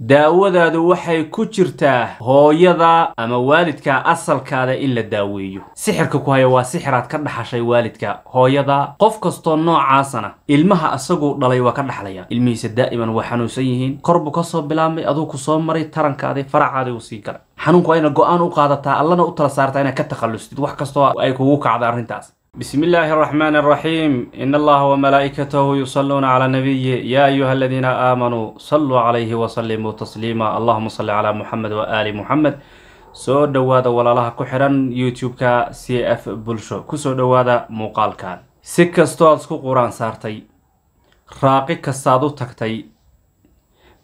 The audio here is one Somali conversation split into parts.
daawadaadu waxay ku jirtaa hooyada ama waalidka asalkaada in la daaweeyo. sixirka ku haya waa sixiraad ka dhaxashay waalidka hooyada. qof kasto noocaasana ilmaha asagu dhalay waa ka dhaxlaya. ilmihiisa daa'iman waa xanuunsan yihiin. korbu ka soo bilaabmay aduu ku soo maray tarankaada faracaada uu sii galay. xanuunku ayna go'aan u qaadataa allana u tala saartaa inay ka takhalustid wax kasto ay kugu kacdo arrintaas. بسم الله الرحمن الرحيم إن الله وملائكته يصلون على النبي يا أيها الذين آمنوا صلوا عليه وسلموا تسليما اللهم صل على محمد وآل محمد سو دوادا ولا كحران يوتيوب كا سي اف بولشو كسو دوادا موقال كان سكستو اسكو قرآن سارتي راقي كسادو تكتي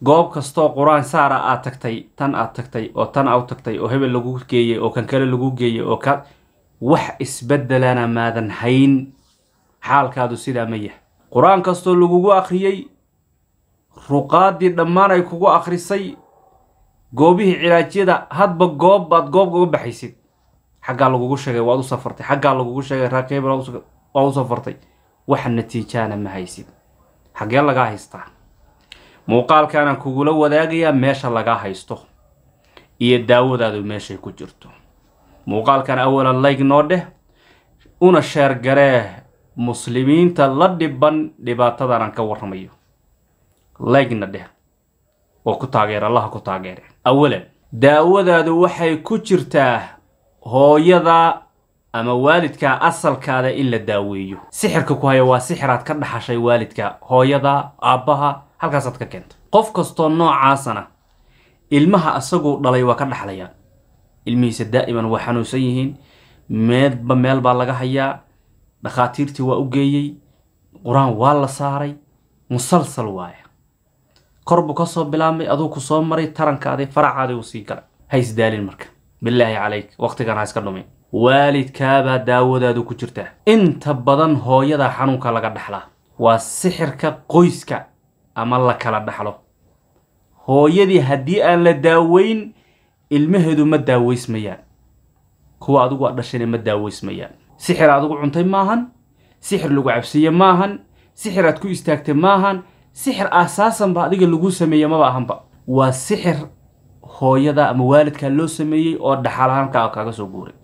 قوب كستو قرآن سارة تكتي تن تكتي أو تن أو تكتي أو هبل لغو جيي أو كان كلا لغو جيي أو كان wax isbedelana maadan hayn xaalkaadu sida maya quraan kasto lagugu akhriyay ruqaadi dhammaan ay kugu akhrisay goobihi cilaajyada hadba goob baad goob uga baxaysid xagga lagugu sheegay waad u safartay xagga lagugu sheegay raaqeeb waad u safartay wax natiijana ma haysid xagee laga haystaa muuqaalkan kugu la wadaagaya meesha laga haysto iyo daawadaadu meeshay ku jirto muuqaalkan awalan like noo dheh una share garee muslimiinta la dhiban dhibaatadan aan ka warramayo like na dheh oo ku taageer Allah ku taageer awalan daawadaadu waxay ku jirtaa hooyada ama waalidka asalkaada in la daaweeyo. sixirka ku haya waa sixiraad ka dhaxashay waalidka hooyada aabaha halkaas aad ka keento. qof kasto noocaasana ilmaha asagu dhalay waa ka dhaxlayaan. ilmihiisa daa'iman waa xanuunsan yihiin. meel baa laga hayaa. dhakhaatiirtii waa u geeyay. quraan waa la saaray. musalsal waaya. korbu ka soo bilaabmay aduu ku soo maray tarankaada faracaada uu sii galay. hays daalin marka billaahi calayk waqtigan ha iska dhumin. waalidkaaba daawadaadu ku jirtaa. inta badan hooyada xanuunka laga dhaxlaa waa sixirka qoyska ama la kala dhaxlo. hooyadii haddii aan la daaweyn ilmaheedu ma daaweysmayaan. kuwa adigu dhashayna ma daaweysmayaan. sixir adigu cuntay maahan. sixir lagu cabsiye maahan. sixir aad ku istaagtay maahan. sixir asaasan ba adiga lagu sameeyay ma baahanba. waa sixir hooyada ama waalidka loo sameeyay oo dhaxalaanka kaaga soo guuray.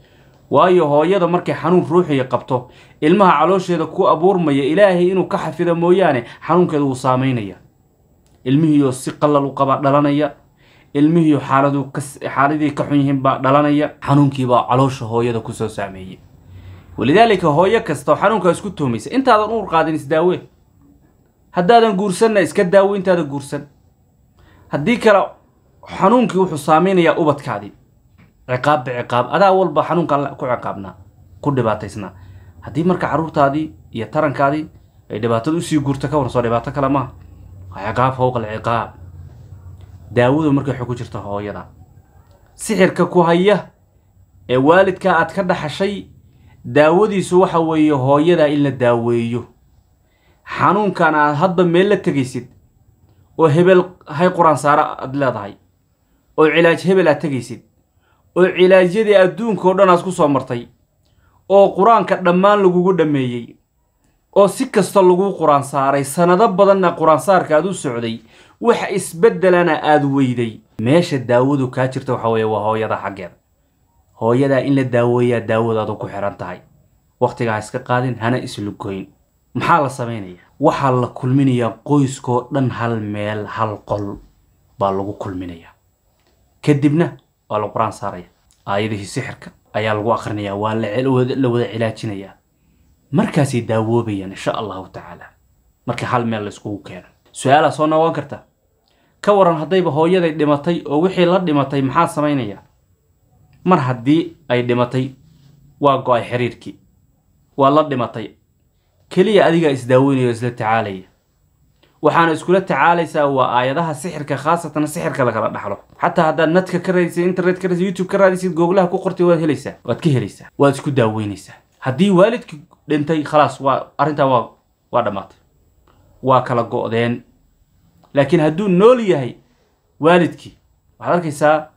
waayo hooyada markay xanuun ruuxiga qabto ilmaha caloosheeda ku abuurmaya ilaahay inuu ka xafido mooyaane xanuunkeeda uu saameynaya. ilmihiyo si qalal u qaba dhalanaya. ilmihiyo xaaladii ka xun yihiin baa dhalanaya. xanuunkii baa caloosha hooyada ku soo saameeyay. walidaalika hooyo kasta xanuunka isku toomaysa intaadan uur qaadin isdaawe. haddaadan guursanna iska daawe intaadan guursan. haddii kale xanuunkii wuxuu saameynayaa ubadkaadii. ciqaab ciqaab adaa walba xanuunka ku ciqaabnaa ku dhibaataysnaa. haddii marka caruurtaadii iyo tarankaadii ay dhibaatadu usii guurta ka waran soo dhibaato kale maaha. ciqaab fawqa alciqaab. daawadu markay ku jirto hooyada. sixirka ku haya ee waalidka aad ka dhaxashay daawadiisu waxa weeye hooyada in la daaweeyo. xanuunkan aad hadba meel la tagaysid oo hebel hay quraan saara aad leedahay oo cilaaj hebel aad tagaysid oo cilaajyadii adduunka oo dhan aad ku soo martay oo quraanka dhammaan lagugu dhameeyay oo si kasta lagu quraan saaray sanado badanna quraan saarka aad u socday wax isbedelana aad weyday. meesha daawadu ka jirto waxa weeye waa hooyada xaggeeda. hooyada in la daaweeyaa daawadaadu ku xiran tahay. waqtiga iska qaadin hana islugoyn. maxaa la sameeynaya? waxa la kulminayaa qoyskoo dhan hal meel hal qol baa lagu kulminayaa. kadibna waa la quraan saaraya. aayadihii sixirka ayaa lagu akhrinayaa waa la wada cilaajinayaa. markaasay daawoobayaan insha Allah ta'ala. marka hal meel la isku keeno. su'aala soo noqon karta. ka waran hadayba hooyaday dhimatay oo wixii la dhimatay maxaa sameeynaya? mar haddii ay dhimatay waa go'ay xiriirkii. waa la dhimatay. kaliya adiga isdaaweynayo isla tacaalaya. waxaana iskula tacaalaysaa waa aayadaha sixirka khaasatan sixirka la kala dhaxlo. xataa haddaad nadka ka raadisay internet ka raadisay youtube ka raadisay googlaha ku qortay waad helaysaa. waad ka helaysaa. waad isku daaweynaysaa. haddii waalidkii dhintay khalaas waa arinta waa dhamaatay. waa kala go'deen. laakiin hadduu nool yahay waalidkii waxaad arkaysaa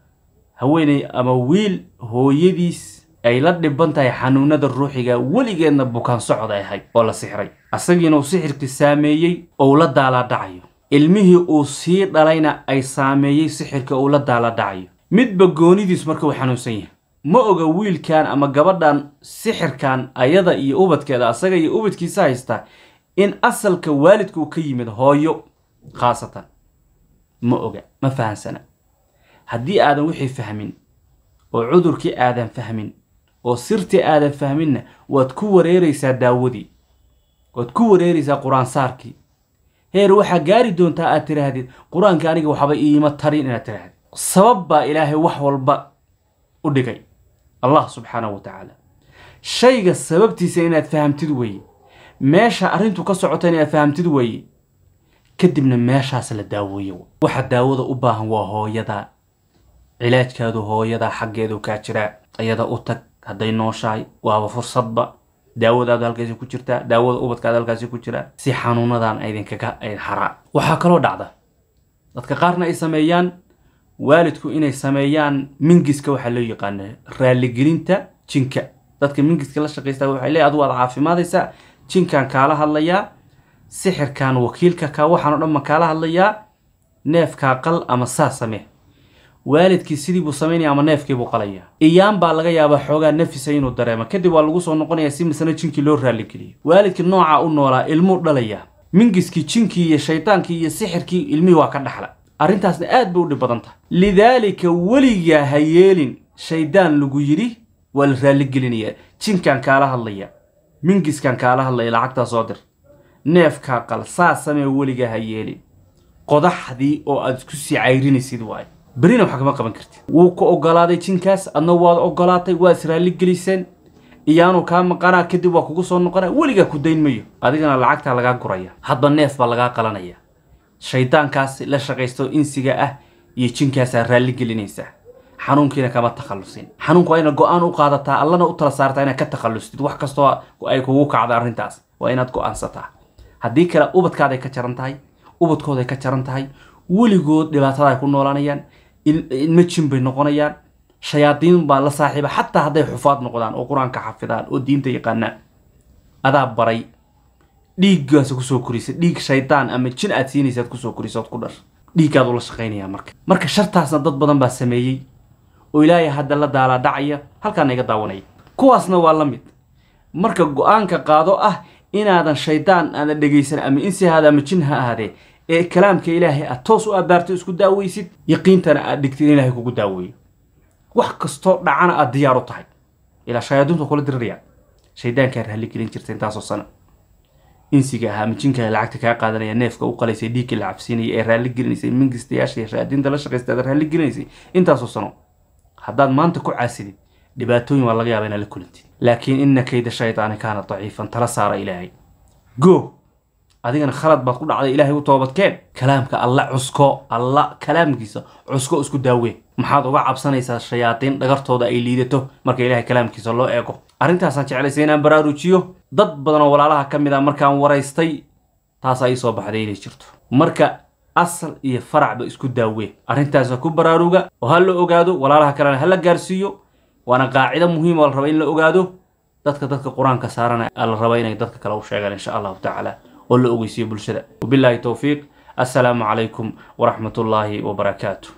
haweeney ama wiil hooyadiis ay la dhiban tahay xanuunada ruuxiga weligeedna bukaan socod ay ahayd oo la sixray. asagiina uu sixirkii saameeyay oo la daala dhacayo. ilmihii uu sii dhalayna ay saameeyay sixirka uu la daala dhacayo midba goonidiis marka uu xanuunsan yahay ma oga wiilkan ama gabadhan sixirkan ayada iyo ubadkeeda asaga iyo ubadkiisa haysta in asalka waalidku ka yimid hooyo khaasatan ma oga ma fahansana haddii aadan wixii fahmin oo cudurkii aadan fahmin oo sirtii aadan fahminna waad ku wareeraysaa daawadii waad ku wareeraysaa quraan saarkii heer waxaa gaari doontaa aad tiraahdid quraanka aniga waxba iima tarin inaad tirahdid sabab baa ilaahay wax walba u dhigay allah subxaanahu wa tacaala shayga sababtiisa inaad fahamtid weeye meesha arrintu ka socota inaad fahamtid weeye kadibna meeshaas la daaweeyo waxa daawada u baahan waa hooyada cilaajkaadu hooyada xaggeedu ka jira ayada u tag hadday nooshahay waaba fursadba daawadaadu halkaasi ku jirtaa daawada ubadkaada halkaasi ku jira si xanuunadan idinkaga hara waxaa kaloo dhacda dadka qaarna ay sameeyaan waalidku inay sameeyaan mingiska waxa loo yaqaan raaligelinta jinka dadka mingiska la shaqeystaa waxay leeyahay adu waad caafimaadaysaa jinkan kaala hadlayaa sixirkan wakiilka ka waxaan oo dhan ma kaala hadlayaa neefka qal ama saa samee waalidkii sidii buu sameynaya ama neefkii buu qalaya iyaan baa laga yaabaa xoogaa nafisa inuu dareemo kadib waa lagu soo noqonayaa si misna jinkii loo raaligeliyo waalidkii nooca u noolaa ilmu dhalaya mingiskii jinkii iyo shaytaankii iyo sixirkii ilmihii waa ka dhaxla arrintaasna aad bay u dhib badan tahay lidaalika weligaa ha yeelin shaydaan lagu yidhi waa la raaligelinayaa jinkan kaala hadlaya mingiskan kaala hadlaya lacagtaa soo dir neefkaa qal saa samee weligaa ha yeelin qodaxdii oo aad isku sii cayrinaysid waaye برينا وحكما قبن كرتي وكو أقلادي تنكاس أنواد أقلاتي واسرالي قليسين إيانو كام مقانا كدب وكو صون نقانا وليغا كودين ميو أديقنا لعاكتا لغا قرية حد النيف بالغا قلانيا شيطان كاس لشاقيستو إنسيغا يتنكاس رالي قلينيسا حنون كينا كما تخلصين حنون كوينا قوان وقادتا اللنا أطلا سارتا إنا كتخلص وحكستو أي كووكا عدا رنتاس وإنا تكو أنستا هديك لا أوبت كادي كترنتاي أوبت كودي كترنتاي وليغود دباتادا ku noolanayaan ilma jin noqonayaan shayaadiin baa la saaxiiba hatta haday xufaad noqdaan oo quraanka xafidaan oo diinta yaqaanaan adaa baray dhiiggaas ku soo korisay dhiig shaytaan ama jin aad siinaysid ku soo korisay ku dhar dhiiggaad la shaqeynaya marka shartaasna dad badan baa sameeyay oo ilaahay hadda la daala dhacaya halkaan iga daawanay kuwaasna waa la mid marka go'aanka qaado inaadan shaytaan aan dhageysan ama insi hada ama jin ha ahaade كلامك إلهي أتوسو أبارتو اسكو داويسيد يقينتنا أدكتين إلهي كوكو داوي wax kasto dhacana aad diyaar u tahay ila shayaadunta kula dirriya shaydaan ka raali gelin jirtay intaasoo sano insiga ahaa mijinka lacagta ka qaadanaya neefka u qalaysay dhiigga la cabsiinay ee raali gelinaysay mingistayaasha shayaadinta la shaqeystaa raali gelinaysay intaasoo sano haddaad maanta ku caasidid dhibaatooyin waa laga yaabaa inaad la kulantid laakiin inna kayda shaytaani kaana daciifan tala saara ilaahay go adigana khalad baad ku dhacday ilaahay u toobadkeen kalaamka alla cusko alla kalaamkiisa cusko isku daawee maxaad uga cabsanaysaa shayaadiin dhagartooda ay liidato marka ilaahay kalaamkiisa loo eego arrintaasaan jeclaysay inaan baraarujiyo dad badan oo walaalaha ka mid ah markaan waraystay taas ay soo baxday inay jirto marka asal iyo faracba isku daawee arrintaas ku baraaruga oo hal la ogaado walaalaha kalena hal la gaarsiiyo waana qaacido muhiim oo la rabo in la ogaado dadka quraanka saarana la rabo inay dadka kale u sheegaan insha Allah ta'ala ولا أويسي بالشدة وبالله توفيق السلام عليكم ورحمة الله وبركاته.